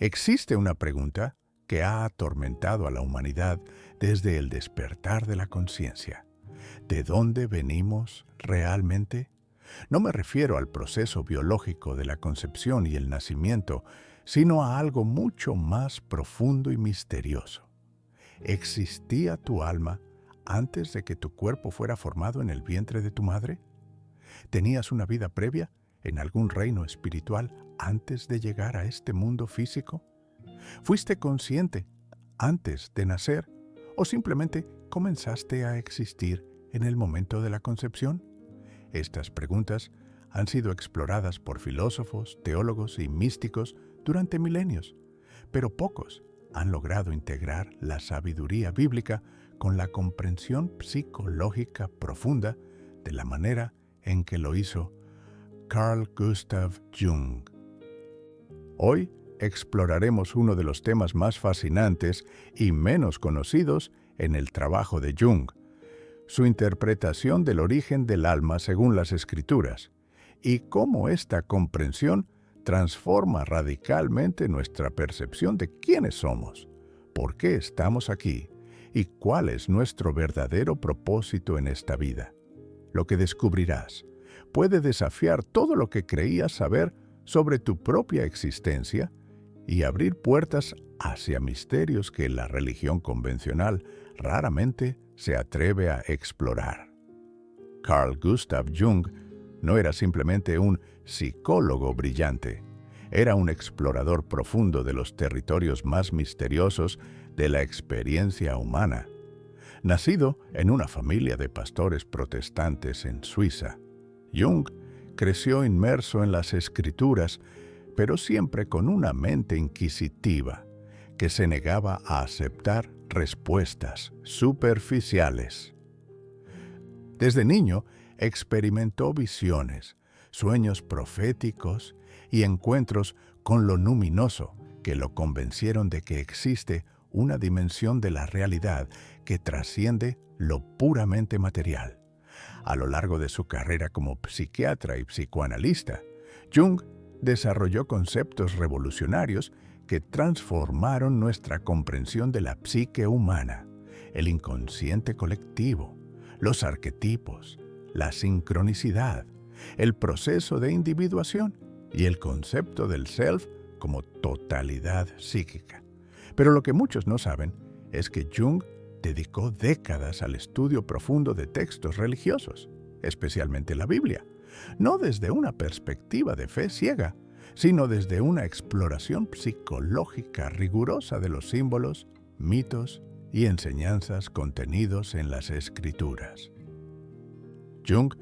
Existe una pregunta que ha atormentado a la humanidad desde el despertar de la conciencia. ¿De dónde venimos realmente? No me refiero al proceso biológico de la concepción y el nacimiento, sino a algo mucho más profundo y misterioso. ¿Existía tu alma antes de que tu cuerpo fuera formado en el vientre de tu madre? ¿Tenías una vida previa en algún reino espiritual antes de llegar a este mundo físico? ¿Fuiste consciente antes de nacer o simplemente comenzaste a existir en el momento de la concepción? Estas preguntas han sido exploradas por filósofos, teólogos y místicos durante milenios, pero pocos han logrado integrar la sabiduría bíblica con la comprensión psicológica profunda de la manera en que lo hizo Carl Gustav Jung. Hoy exploraremos uno de los temas más fascinantes y menos conocidos en el trabajo de Jung, su interpretación del origen del alma según las Escrituras, y cómo esta comprensión transforma radicalmente nuestra percepción de quiénes somos, por qué estamos aquí y cuál es nuestro verdadero propósito en esta vida. Lo que descubrirás puede desafiar todo lo que creías saber sobre tu propia existencia y abrir puertas hacia misterios que la religión convencional raramente se atreve a explorar. Carl Gustav Jung no era simplemente un psicólogo brillante, era un explorador profundo de los territorios más misteriosos de la experiencia humana. Nacido en una familia de pastores protestantes en Suiza, Jung creció inmerso en las Escrituras, pero siempre con una mente inquisitiva que se negaba a aceptar respuestas superficiales. Desde niño experimentó visiones, sueños proféticos y encuentros con lo luminoso que lo convencieron de que existe una dimensión de la realidad que trasciende lo puramente material. A lo largo de su carrera como psiquiatra y psicoanalista, Jung desarrolló conceptos revolucionarios que transformaron nuestra comprensión de la psique humana, el inconsciente colectivo, los arquetipos, la sincronicidad, el proceso de individuación y el concepto del self como totalidad psíquica. Pero lo que muchos no saben es que Jung dedicó décadas al estudio profundo de textos religiosos, especialmente la Biblia, no desde una perspectiva de fe ciega, sino desde una exploración psicológica rigurosa de los símbolos, mitos y enseñanzas contenidos en las Escrituras. Jung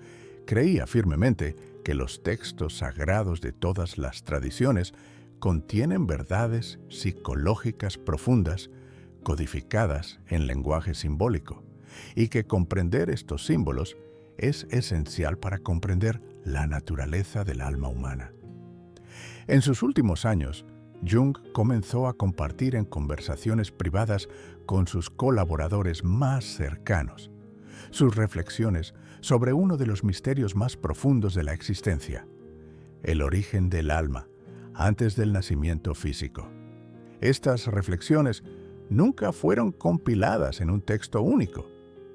creía firmemente que los textos sagrados de todas las tradiciones contienen verdades psicológicas profundas codificadas en lenguaje simbólico, y que comprender estos símbolos es esencial para comprender la naturaleza del alma humana. En sus últimos años, Jung comenzó a compartir en conversaciones privadas con sus colaboradores más cercanos sus reflexiones sobre uno de los misterios más profundos de la existencia, el origen del alma antes del nacimiento físico. Estas reflexiones nunca fueron compiladas en un texto único,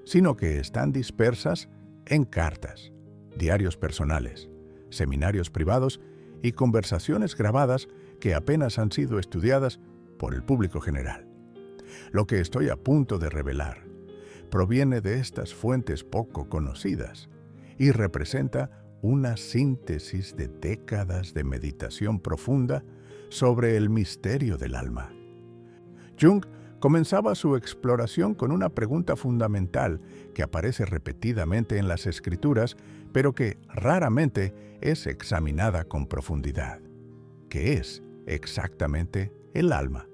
sino que están dispersas en cartas, diarios personales, seminarios privados y conversaciones grabadas que apenas han sido estudiadas por el público general. Lo que estoy a punto de revelar proviene de estas fuentes poco conocidas y representa una síntesis de décadas de meditación profunda sobre el misterio del alma. Jung comenzaba su exploración con una pregunta fundamental que aparece repetidamente en las Escrituras, pero que raramente es examinada con profundidad. ¿Qué es exactamente el alma?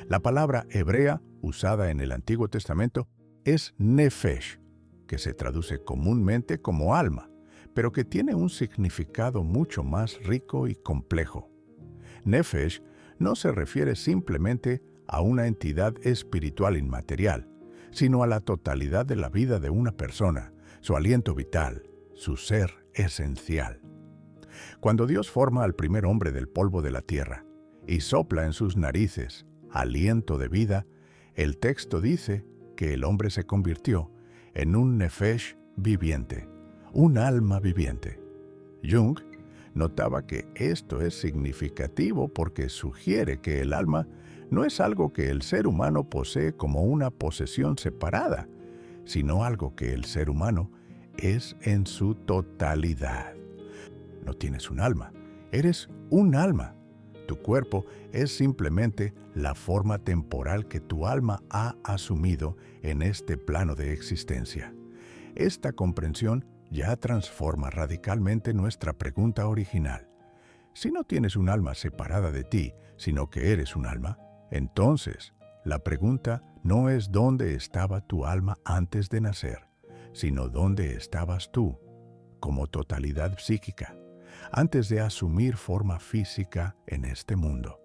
La palabra hebrea usada en el Antiguo Testamento es nefesh, que se traduce comúnmente como alma, pero que tiene un significado mucho más rico y complejo. Nefesh no se refiere simplemente a una entidad espiritual inmaterial, sino a la totalidad de la vida de una persona, su aliento vital, su ser esencial. Cuando Dios forma al primer hombre del polvo de la tierra, y sopla en sus narices aliento de vida, el texto dice que el hombre se convirtió en un nefesh viviente, un alma viviente. Jung notaba que esto es significativo porque sugiere que el alma no es algo que el ser humano posee como una posesión separada, sino algo que el ser humano es en su totalidad. No tienes un alma, eres un alma. Tu cuerpo es simplemente la forma temporal que tu alma ha asumido en este plano de existencia. Esta comprensión ya transforma radicalmente nuestra pregunta original. Si no tienes un alma separada de ti, sino que eres un alma, entonces la pregunta no es dónde estaba tu alma antes de nacer, sino dónde estabas tú, como totalidad psíquica, antes de asumir forma física en este mundo.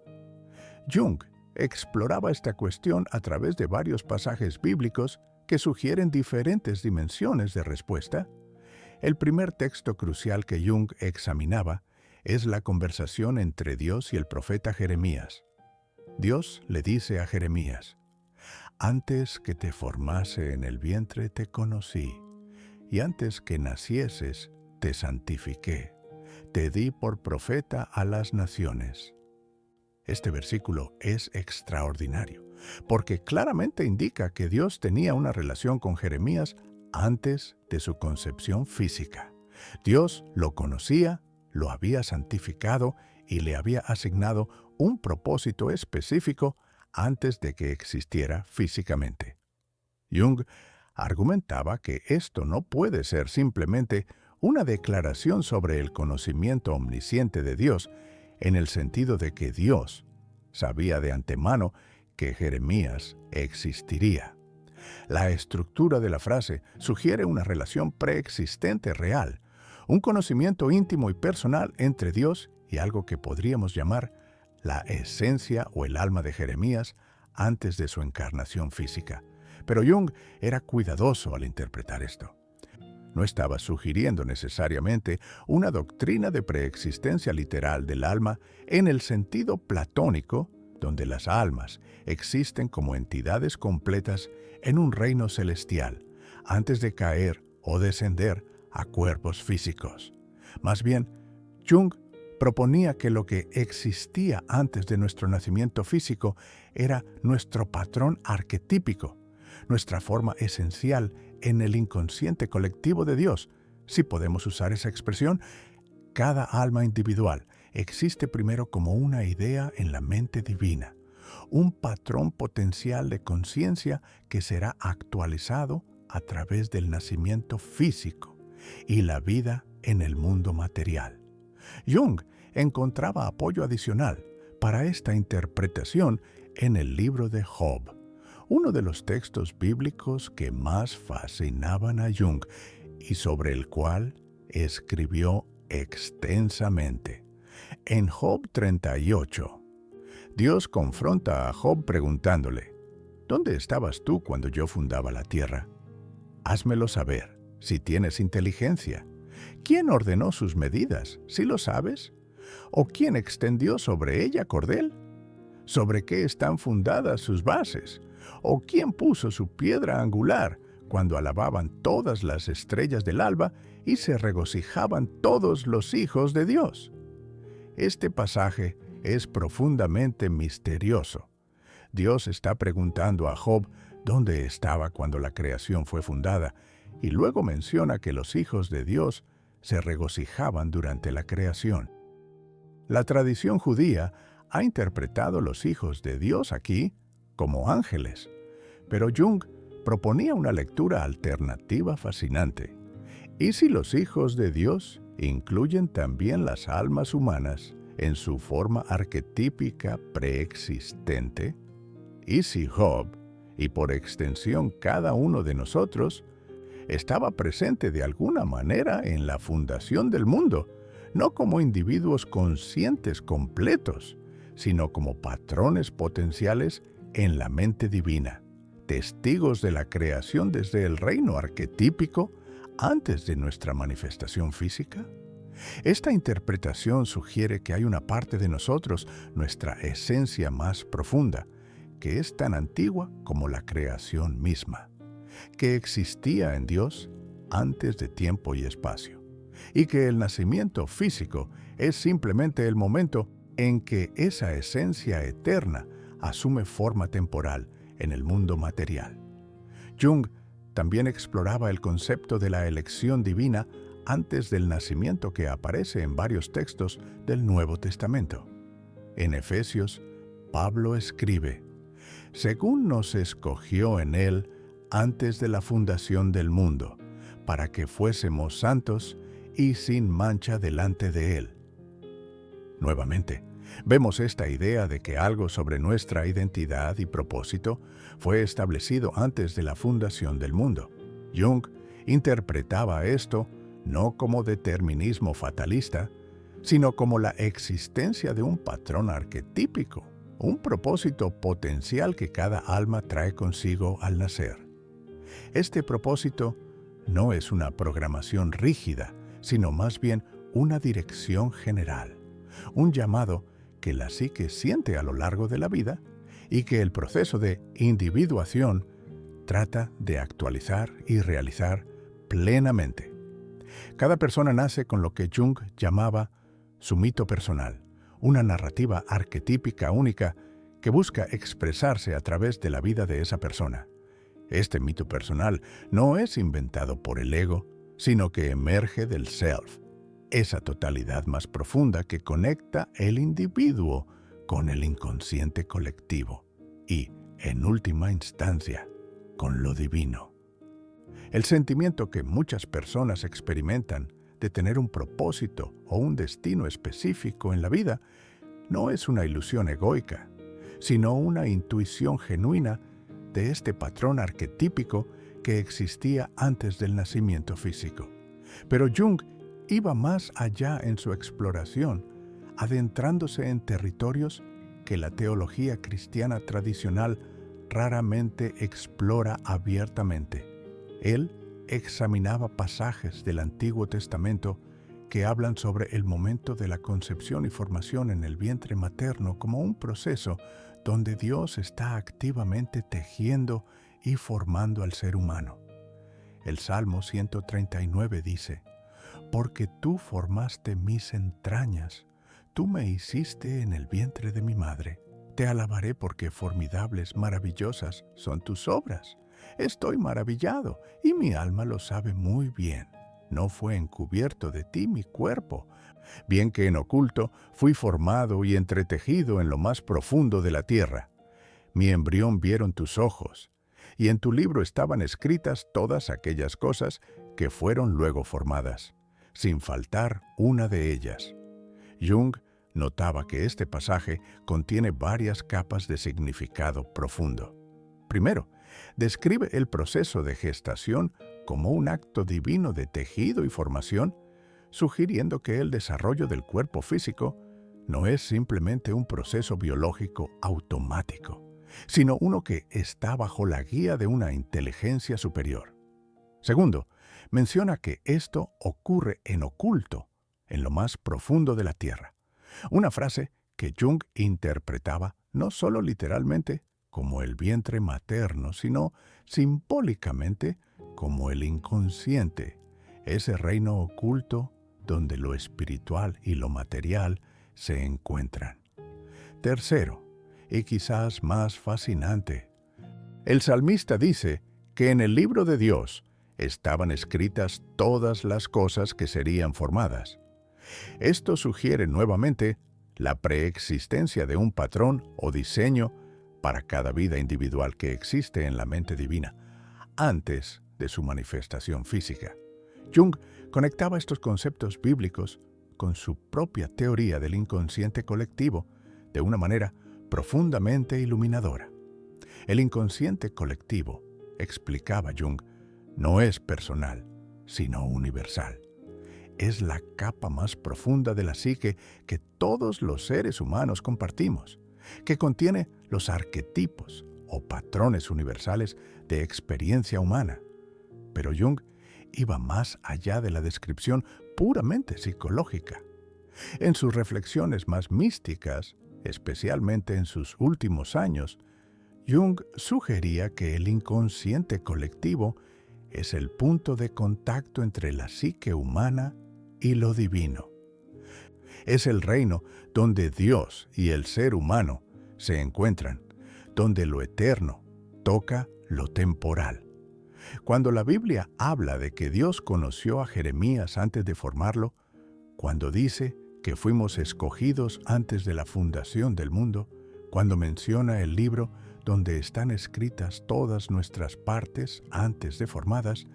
Jung exploraba esta cuestión a través de varios pasajes bíblicos que sugieren diferentes dimensiones de respuesta. El primer texto crucial que Jung examinaba es la conversación entre Dios y el profeta Jeremías. Dios le dice a Jeremías: «Antes que te formase en el vientre te conocí, y antes que nacieses te santifiqué, te di por profeta a las naciones». Este versículo es extraordinario, porque claramente indica que Dios tenía una relación con Jeremías antes de su concepción física. Dios lo conocía, lo había santificado y le había asignado un propósito específico antes de que existiera físicamente. Jung argumentaba que esto no puede ser simplemente una declaración sobre el conocimiento omnisciente de Dios, en el sentido de que Dios sabía de antemano que Jeremías existiría. La estructura de la frase sugiere una relación preexistente real, un conocimiento íntimo y personal entre Dios y algo que podríamos llamar la esencia o el alma de Jeremías antes de su encarnación física. Pero Jung era cuidadoso al interpretar esto. No estaba sugiriendo necesariamente una doctrina de preexistencia literal del alma en el sentido platónico, donde las almas existen como entidades completas en un reino celestial, antes de caer o descender a cuerpos físicos. Más bien, Jung proponía que lo que existía antes de nuestro nacimiento físico era nuestro patrón arquetípico, nuestra forma esencial en el inconsciente colectivo de Dios. Si podemos usar esa expresión, cada alma individual existe primero como una idea en la mente divina, un patrón potencial de conciencia que será actualizado a través del nacimiento físico y la vida en el mundo material. Jung encontraba apoyo adicional para esta interpretación en el libro de Job, uno de los textos bíblicos que más fascinaban a Jung y sobre el cual escribió extensamente. En Job 38, Dios confronta a Job preguntándole: ¿Dónde estabas tú cuando yo fundaba la tierra? Házmelo saber, si tienes inteligencia. ¿Quién ordenó sus medidas, si lo sabes? ¿O quién extendió sobre ella cordel? ¿Sobre qué están fundadas sus bases? ¿O quién puso su piedra angular cuando alababan todas las estrellas del alba y se regocijaban todos los hijos de Dios? Este pasaje es profundamente misterioso. Dios está preguntando a Job dónde estaba cuando la creación fue fundada, y luego menciona que los hijos de Dios se regocijaban durante la creación. La tradición judía ha interpretado los hijos de Dios aquí como ángeles, pero Jung proponía una lectura alternativa fascinante. ¿Y si los hijos de Dios incluyen también las almas humanas en su forma arquetípica preexistente? ¿Y si Job, y por extensión cada uno de nosotros, estaba presente de alguna manera en la fundación del mundo, no como individuos conscientes completos, sino como patrones potenciales en la mente divina, testigos de la creación desde el reino arquetípico antes de nuestra manifestación física? Esta interpretación sugiere que hay una parte de nosotros, nuestra esencia más profunda, que es tan antigua como la creación misma, que existía en Dios antes de tiempo y espacio, y que el nacimiento físico es simplemente el momento en que esa esencia eterna asume forma temporal en el mundo material. Jung también exploraba el concepto de la elección divina antes del nacimiento que aparece en varios textos del Nuevo Testamento. En Efesios, Pablo escribe: según nos escogió en Él antes de la fundación del mundo, para que fuésemos santos y sin mancha delante de Él. Nuevamente, vemos esta idea de que algo sobre nuestra identidad y propósito fue establecido antes de la fundación del mundo. Jung interpretaba esto no como determinismo fatalista, sino como la existencia de un patrón arquetípico, un propósito potencial que cada alma trae consigo al nacer. Este propósito no es una programación rígida, sino más bien una dirección general, un llamado que la psique siente a lo largo de la vida y que el proceso de individuación trata de actualizar y realizar plenamente. Cada persona nace con lo que Jung llamaba su mito personal, una narrativa arquetípica única que busca expresarse a través de la vida de esa persona. Este mito personal no es inventado por el ego, sino que emerge del self, esa totalidad más profunda que conecta el individuo con el inconsciente colectivo y, en última instancia, con lo divino. El sentimiento que muchas personas experimentan de tener un propósito o un destino específico en la vida no es una ilusión egoica, sino una intuición genuina de este patrón arquetípico que existía antes del nacimiento físico. Pero Jung iba más allá en su exploración, adentrándose en territorios que la teología cristiana tradicional raramente explora abiertamente. Él examinaba pasajes del Antiguo Testamento que hablan sobre el momento de la concepción y formación en el vientre materno como un proceso donde Dios está activamente tejiendo y formando al ser humano. El Salmo 139 dice: porque tú formaste mis entrañas, tú me hiciste en el vientre de mi madre. Te alabaré porque formidables, maravillosas son tus obras. Estoy maravillado, y mi alma lo sabe muy bien. No fue encubierto de ti mi cuerpo, bien que en oculto fui formado y entretejido en lo más profundo de la tierra. Mi embrión vieron tus ojos, y en tu libro estaban escritas todas aquellas cosas que fueron luego formadas, sin faltar una de ellas. Jung notaba que este pasaje contiene varias capas de significado profundo. Primero, describe el proceso de gestación como un acto divino de tejido y formación, sugiriendo que el desarrollo del cuerpo físico no es simplemente un proceso biológico automático, sino uno que está bajo la guía de una inteligencia superior. Segundo, menciona que esto ocurre en oculto, en lo más profundo de la tierra, una frase que Jung interpretaba no solo literalmente como el vientre materno, sino simbólicamente como el inconsciente, ese reino oculto donde lo espiritual y lo material se encuentran. Tercero, y quizás más fascinante, el salmista dice que en el libro de Dios estaban escritas todas las cosas que serían formadas. Esto sugiere nuevamente la preexistencia de un patrón o diseño para cada vida individual que existe en la mente divina, antes de su manifestación física. Jung conectaba estos conceptos bíblicos con su propia teoría del inconsciente colectivo de una manera profundamente iluminadora. El inconsciente colectivo, explicaba Jung, no es personal, sino universal. Es la capa más profunda de la psique que todos los seres humanos compartimos, que contiene los arquetipos o patrones universales de experiencia humana. Pero Jung iba más allá de la descripción puramente psicológica. En sus reflexiones más místicas, especialmente en sus últimos años, Jung sugería que el inconsciente colectivo es el punto de contacto entre la psique humana y lo divino. Es el reino donde Dios y el ser humano se encuentran, donde lo eterno toca lo temporal. Cuando la Biblia habla de que Dios conoció a Jeremías antes de formarlo, cuando dice que fuimos escogidos antes de la fundación del mundo, cuando menciona el libro donde están escritas todas nuestras partes antes de formadas,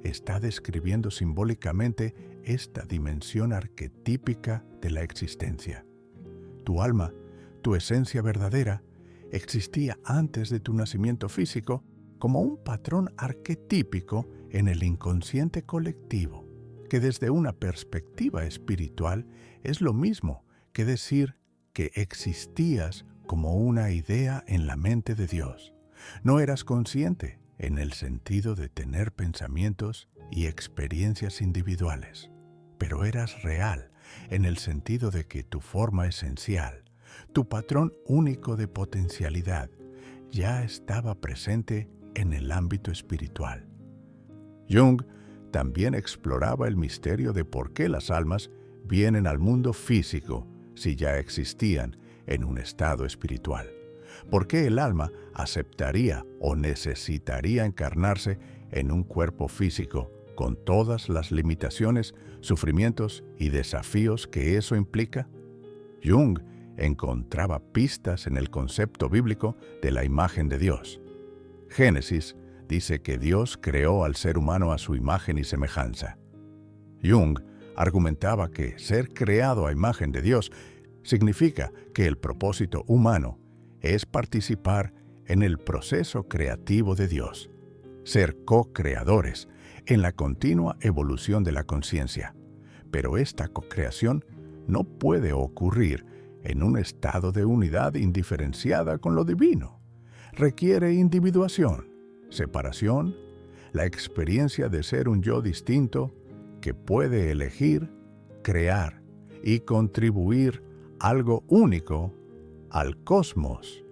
está describiendo simbólicamente esta dimensión arquetípica de la existencia. Tu alma, tu esencia verdadera, existía antes de tu nacimiento físico como un patrón arquetípico en el inconsciente colectivo, que desde una perspectiva espiritual es lo mismo que decir que existías como una idea en la mente de Dios. No eras consciente en el sentido de tener pensamientos y experiencias individuales, pero eras real en el sentido de que tu forma esencial, tu patrón único de potencialidad, ya estaba presente en el ámbito espiritual. Jung también exploraba el misterio de por qué las almas vienen al mundo físico si ya existían en un estado espiritual. ¿Por qué el alma aceptaría o necesitaría encarnarse en un cuerpo físico con todas las limitaciones, sufrimientos y desafíos que eso implica? Jung encontraba pistas en el concepto bíblico de la imagen de Dios. Génesis dice que Dios creó al ser humano a su imagen y semejanza. Jung argumentaba que ser creado a imagen de Dios significa que el propósito humano es participar en el proceso creativo de Dios, ser co-creadores en la continua evolución de la conciencia. Pero esta co-creación no puede ocurrir en un estado de unidad indiferenciada con lo divino. Requiere individuación, separación, la experiencia de ser un yo distinto que puede elegir, crear y contribuir algo único al cosmos.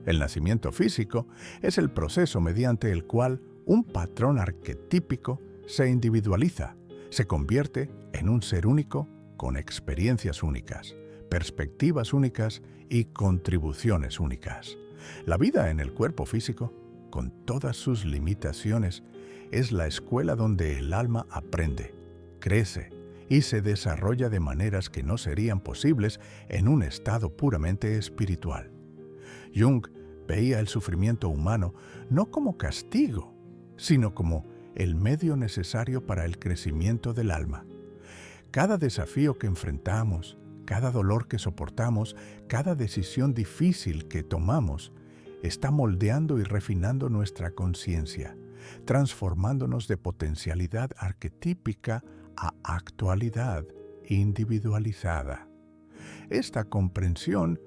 El nacimiento físico es el proceso mediante el cual un patrón arquetípico se individualiza, se convierte en un ser único con experiencias únicas, perspectivas únicas y contribuciones únicas. La vida en el cuerpo físico, con todas sus limitaciones, es la escuela donde el alma aprende, crece y se desarrolla de maneras que no serían posibles en un estado puramente espiritual. Jung veía el sufrimiento humano no como castigo, sino como el medio necesario para el crecimiento del alma. Cada desafío que enfrentamos, cada dolor que soportamos, cada decisión difícil que tomamos, está moldeando y refinando nuestra conciencia, transformándonos de potencialidad arquetípica a actualidad individualizada. Esta comprensión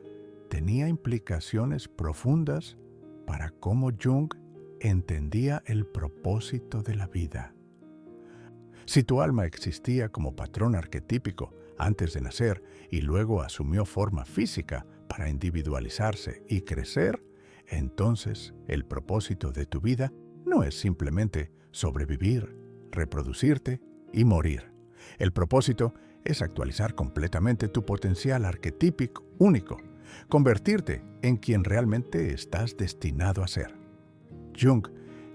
tenía implicaciones profundas para cómo Jung entendía el propósito de la vida. Si tu alma existía como patrón arquetípico antes de nacer y luego asumió forma física para individualizarse y crecer, entonces el propósito de tu vida no es simplemente sobrevivir, reproducirte y morir. El propósito es actualizar completamente tu potencial arquetípico único, convertirte en quien realmente estás destinado a ser. Jung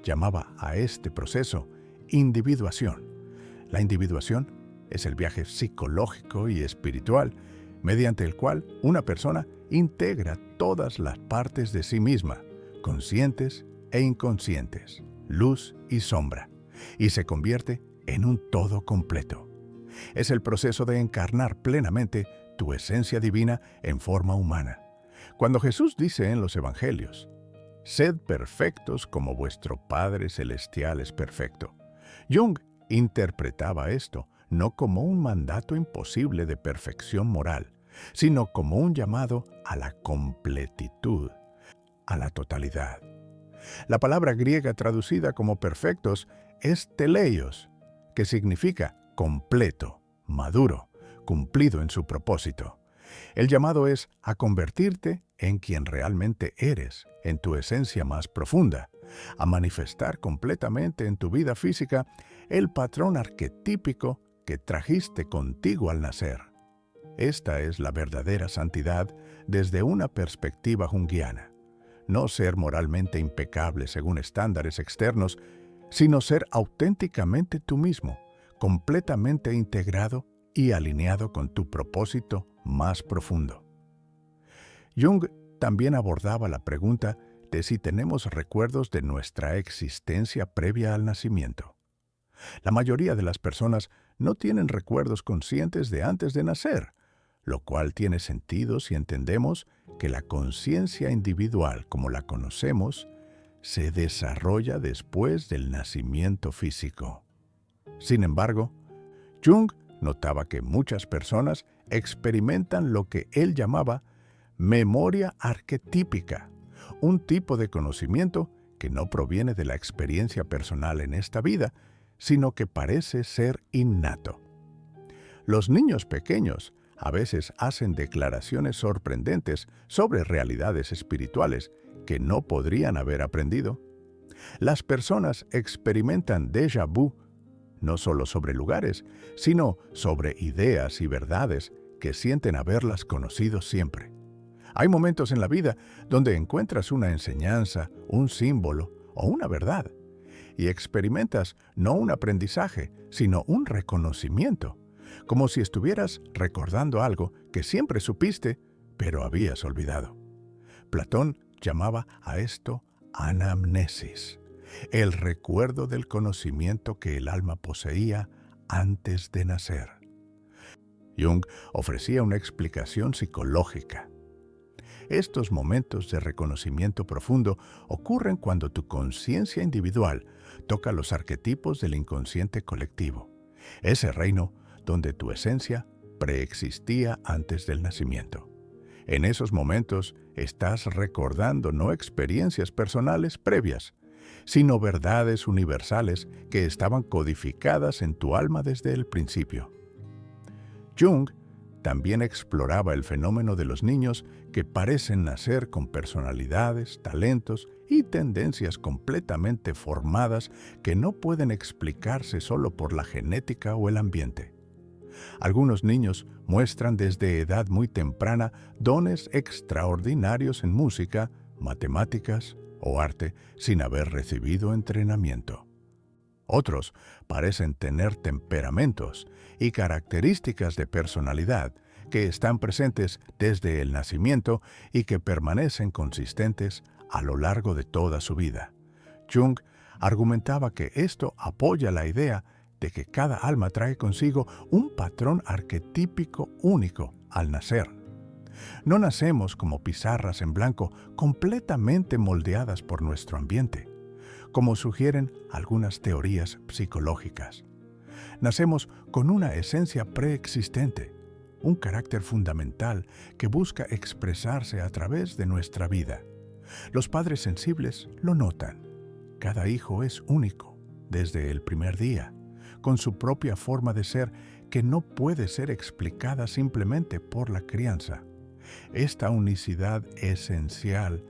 llamaba a este proceso individuación. La individuación es el viaje psicológico y espiritual mediante el cual una persona integra todas las partes de sí misma, conscientes e inconscientes, luz y sombra, y se convierte en un todo completo. Es el proceso de encarnar plenamente tu esencia divina en forma humana. Cuando Jesús dice en los Evangelios, «Sed perfectos como vuestro Padre Celestial es perfecto», Jung interpretaba esto no como un mandato imposible de perfección moral, sino como un llamado a la completitud, a la totalidad. La palabra griega traducida como perfectos es teleios, que significa completo, maduro, cumplido en su propósito. El llamado es a convertirte en quien realmente eres, en tu esencia más profunda, a manifestar completamente en tu vida física el patrón arquetípico que trajiste contigo al nacer. Esta es la verdadera santidad desde una perspectiva junguiana. No ser moralmente impecable según estándares externos, sino ser auténticamente tú mismo, completamente integrado y alineado con tu propósito más profundo. Jung también abordaba la pregunta de si tenemos recuerdos de nuestra existencia previa al nacimiento. La mayoría de las personas no tienen recuerdos conscientes de antes de nacer, lo cual tiene sentido si entendemos que la conciencia individual, como la conocemos, se desarrolla después del nacimiento físico. Sin embargo, Jung notaba que muchas personas experimentan lo que él llamaba memoria arquetípica, un tipo de conocimiento que no proviene de la experiencia personal en esta vida, sino que parece ser innato. Los niños pequeños a veces hacen declaraciones sorprendentes sobre realidades espirituales que no podrían haber aprendido. Las personas experimentan déjà vu, no solo sobre lugares, sino sobre ideas y verdades que sienten haberlas conocido siempre. Hay momentos en la vida donde encuentras una enseñanza, un símbolo o una verdad, y experimentas no un aprendizaje, sino un reconocimiento, como si estuvieras recordando algo que siempre supiste, pero habías olvidado. Platón llamaba a esto anamnesis, el recuerdo del conocimiento que el alma poseía antes de nacer. Jung ofrecía una explicación psicológica. Estos momentos de reconocimiento profundo ocurren cuando tu conciencia individual toca los arquetipos del inconsciente colectivo, ese reino donde tu esencia preexistía antes del nacimiento. En esos momentos estás recordando no experiencias personales previas, sino verdades universales que estaban codificadas en tu alma desde el principio. Jung también exploraba el fenómeno de los niños que parecen nacer con personalidades, talentos y tendencias completamente formadas que no pueden explicarse solo por la genética o el ambiente. Algunos niños muestran desde edad muy temprana dones extraordinarios en música, matemáticas o arte sin haber recibido entrenamiento. Otros parecen tener temperamentos y características de personalidad que están presentes desde el nacimiento y que permanecen consistentes a lo largo de toda su vida. Jung argumentaba que esto apoya la idea de que cada alma trae consigo un patrón arquetípico único al nacer. No nacemos como pizarras en blanco completamente moldeadas por nuestro ambiente, como sugieren algunas teorías psicológicas. Nacemos con una esencia preexistente, un carácter fundamental que busca expresarse a través de nuestra vida. Los padres sensibles lo notan. Cada hijo es único, desde el primer día, con su propia forma de ser que no puede ser explicada simplemente por la crianza. Esta unicidad esencial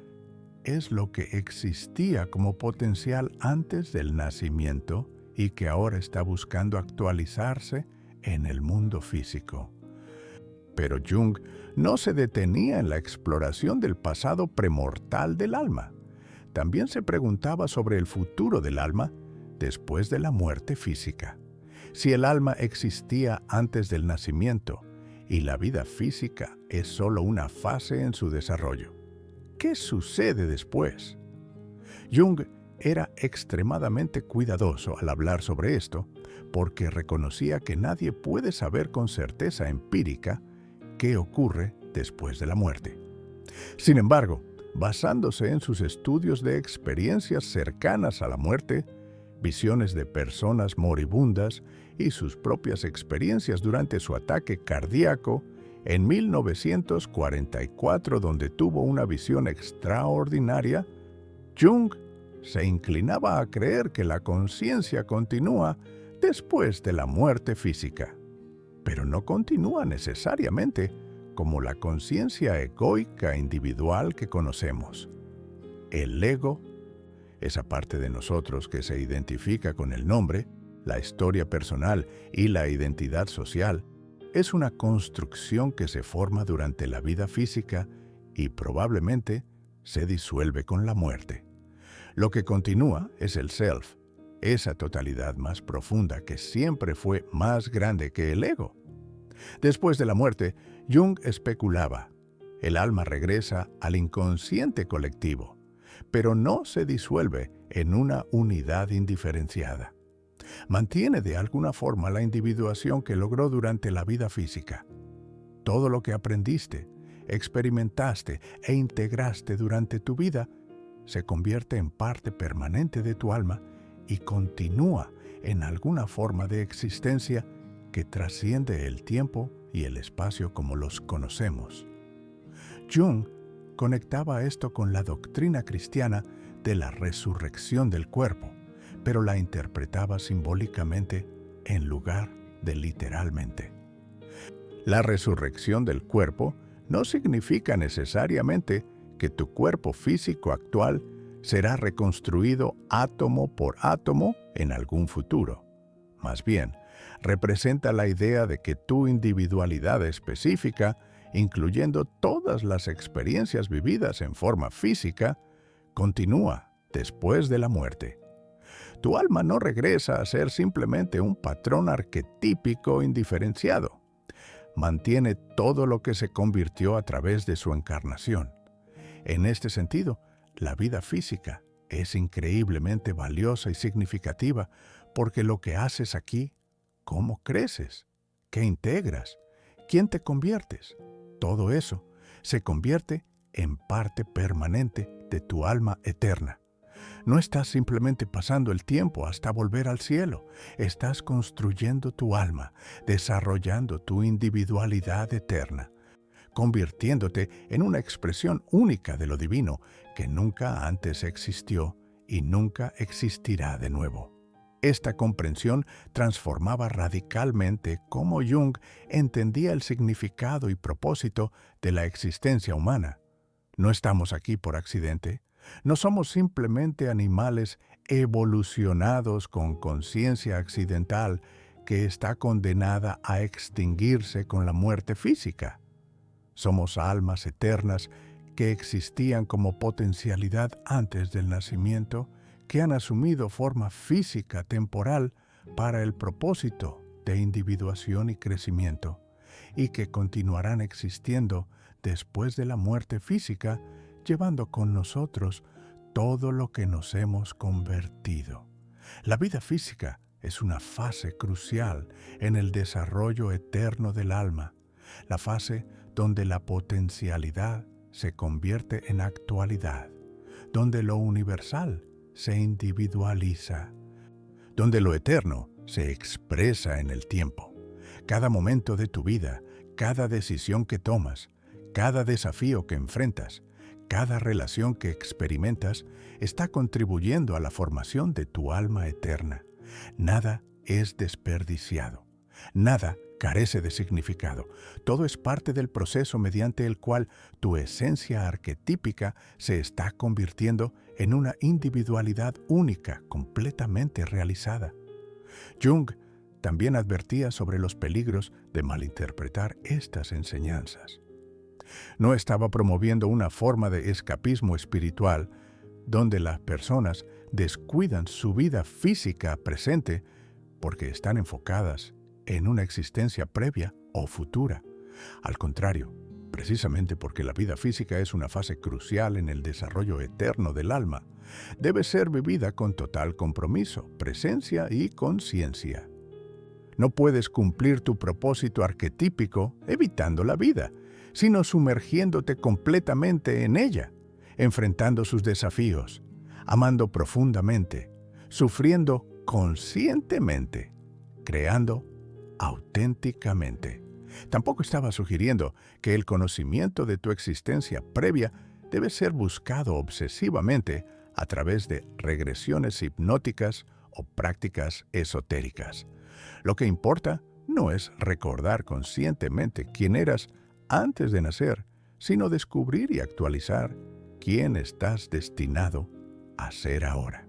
es lo que existía como potencial antes del nacimiento y que ahora está buscando actualizarse en el mundo físico. Pero Jung no se detenía en la exploración del pasado premortal del alma. También se preguntaba sobre el futuro del alma después de la muerte física. Si el alma existía antes del nacimiento y la vida física es solo una fase en su desarrollo, ¿qué sucede después? Jung era extremadamente cuidadoso al hablar sobre esto porque reconocía que nadie puede saber con certeza empírica qué ocurre después de la muerte. Sin embargo, basándose en sus estudios de experiencias cercanas a la muerte, visiones de personas moribundas y sus propias experiencias durante su ataque cardíaco, en 1944, donde tuvo una visión extraordinaria, Jung se inclinaba a creer que la conciencia continúa después de la muerte física. pero no continúa necesariamente como la conciencia egoica individual que conocemos. El ego, esa parte de nosotros que se identifica con el nombre, la historia personal y la identidad social, es una construcción que se forma durante la vida física y probablemente se disuelve con la muerte. Lo que continúa es el self, esa totalidad más profunda que siempre fue más grande que el ego. Después de la muerte, Jung especulaba, el alma regresa al inconsciente colectivo, pero no se disuelve en una unidad indiferenciada. Mantiene de alguna forma la individuación que logró durante la vida física. Todo lo que aprendiste, experimentaste e integraste durante tu vida se convierte en parte permanente de tu alma y continúa en alguna forma de existencia que trasciende el tiempo y el espacio como los conocemos. Jung conectaba esto con la doctrina cristiana de la resurrección del cuerpo, pero la interpretaba simbólicamente en lugar de literalmente. La resurrección del cuerpo no significa necesariamente que tu cuerpo físico actual será reconstruido átomo por átomo en algún futuro. Más bien, representa la idea de que tu individualidad específica, incluyendo todas las experiencias vividas en forma física, continúa después de la muerte. Tu alma no regresa a ser simplemente un patrón arquetípico indiferenciado. Mantiene todo lo que se convirtió a través de su encarnación. En este sentido, la vida física es increíblemente valiosa y significativa porque lo que haces aquí, cómo creces, qué integras, quién te conviertes, todo eso se convierte en parte permanente de tu alma eterna. No estás simplemente pasando el tiempo hasta volver al cielo. Estás construyendo tu alma, desarrollando tu individualidad eterna, convirtiéndote en una expresión única de lo divino que nunca antes existió y nunca existirá de nuevo. Esta comprensión transformaba radicalmente cómo Jung entendía el significado y propósito de la existencia humana. No estamos aquí por accidente. No somos simplemente animales evolucionados con conciencia accidental que está condenada a extinguirse con la muerte física. Somos almas eternas que existían como potencialidad antes del nacimiento, que han asumido forma física temporal para el propósito de individuación y crecimiento, y que continuarán existiendo después de la muerte física, llevando con nosotros todo lo que nos hemos convertido. La vida física es una fase crucial en el desarrollo eterno del alma, la fase donde la potencialidad se convierte en actualidad, donde lo universal se individualiza, donde lo eterno se expresa en el tiempo. Cada momento de tu vida, cada decisión que tomas, cada desafío que enfrentas, cada relación que experimentas está contribuyendo a la formación de tu alma eterna. Nada es desperdiciado. Nada carece de significado. Todo es parte del proceso mediante el cual tu esencia arquetípica se está convirtiendo en una individualidad única, completamente realizada. Jung también advertía sobre los peligros de malinterpretar estas enseñanzas. No estaba promoviendo una forma de escapismo espiritual donde las personas descuidan su vida física presente porque están enfocadas en una existencia previa o futura. Al contrario, precisamente porque la vida física es una fase crucial en el desarrollo eterno del alma, debe ser vivida con total compromiso, presencia y conciencia. No puedes cumplir tu propósito arquetípico evitando la vida, sino sumergiéndote completamente en ella, enfrentando sus desafíos, amando profundamente, sufriendo conscientemente, creando auténticamente. Tampoco estaba sugiriendo que el conocimiento de tu existencia previa debe ser buscado obsesivamente a través de regresiones hipnóticas o prácticas esotéricas. Lo que importa no es recordar conscientemente quién eras antes de nacer, sino descubrir y actualizar quién estás destinado a ser ahora.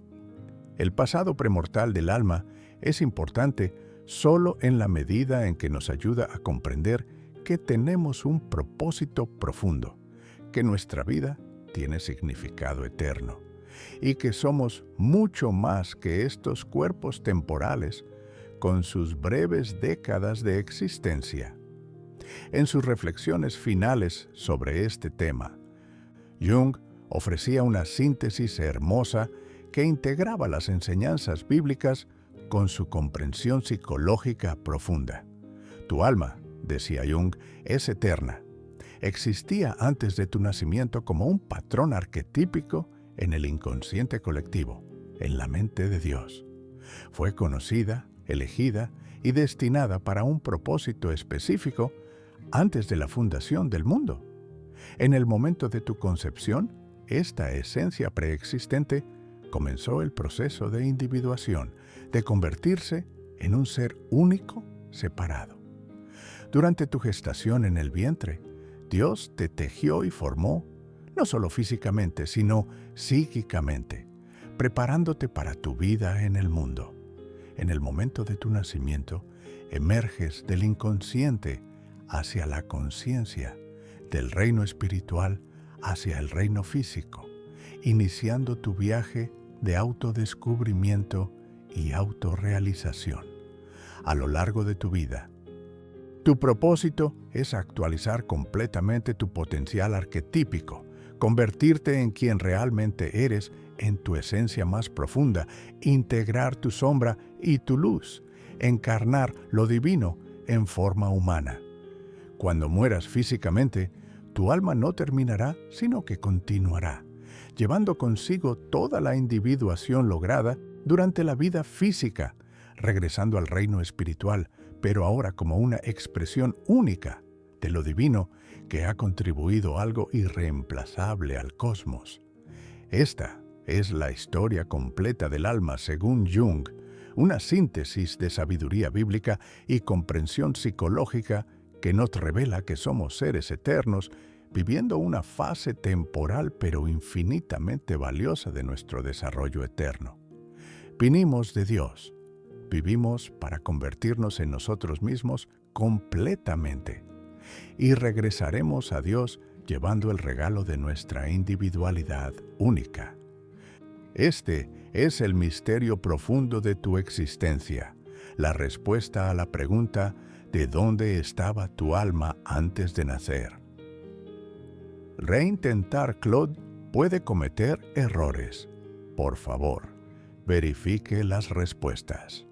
El pasado premortal del alma es importante solo en la medida en que nos ayuda a comprender que tenemos un propósito profundo, que nuestra vida tiene significado eterno y que somos mucho más que estos cuerpos temporales con sus breves décadas de existencia. En sus reflexiones finales sobre este tema, Jung ofrecía una síntesis hermosa que integraba las enseñanzas bíblicas con su comprensión psicológica profunda. Tu alma, decía Jung, es eterna. Existía antes de tu nacimiento como un patrón arquetípico en el inconsciente colectivo, en la mente de Dios. Fue conocida, elegida y destinada para un propósito específico antes de la fundación del mundo. En el momento de tu concepción, esta esencia preexistente comenzó el proceso de individuación, de convertirse en un ser único, separado. Durante tu gestación en el vientre, Dios te tejió y formó, no solo físicamente, sino psíquicamente, preparándote para tu vida en el mundo. En el momento de tu nacimiento, emerges del inconsciente hacia la conciencia, del reino espiritual hacia el reino físico, iniciando tu viaje de autodescubrimiento y autorrealización. A lo largo de tu vida, tu propósito es actualizar completamente tu potencial arquetípico, convertirte en quien realmente eres en tu esencia más profunda, integrar tu sombra y tu luz, encarnar lo divino en forma humana. Cuando mueras físicamente, tu alma no terminará, sino que continuará, llevando consigo toda la individuación lograda durante la vida física, regresando al reino espiritual, pero ahora como una expresión única de lo divino que ha contribuido algo irreemplazable al cosmos. Esta es la historia completa del alma según Jung, una síntesis de sabiduría bíblica y comprensión psicológica que nos revela que somos seres eternos viviendo una fase temporal pero infinitamente valiosa de nuestro desarrollo eterno. Vinimos de Dios, vivimos para convertirnos en nosotros mismos completamente y regresaremos a Dios llevando el regalo de nuestra individualidad única. Este es el misterio profundo de tu existencia, la respuesta a la pregunta ¿de dónde estaba tu alma antes de nacer? Reintentar Claude puede cometer errores. Por favor, verifique las respuestas.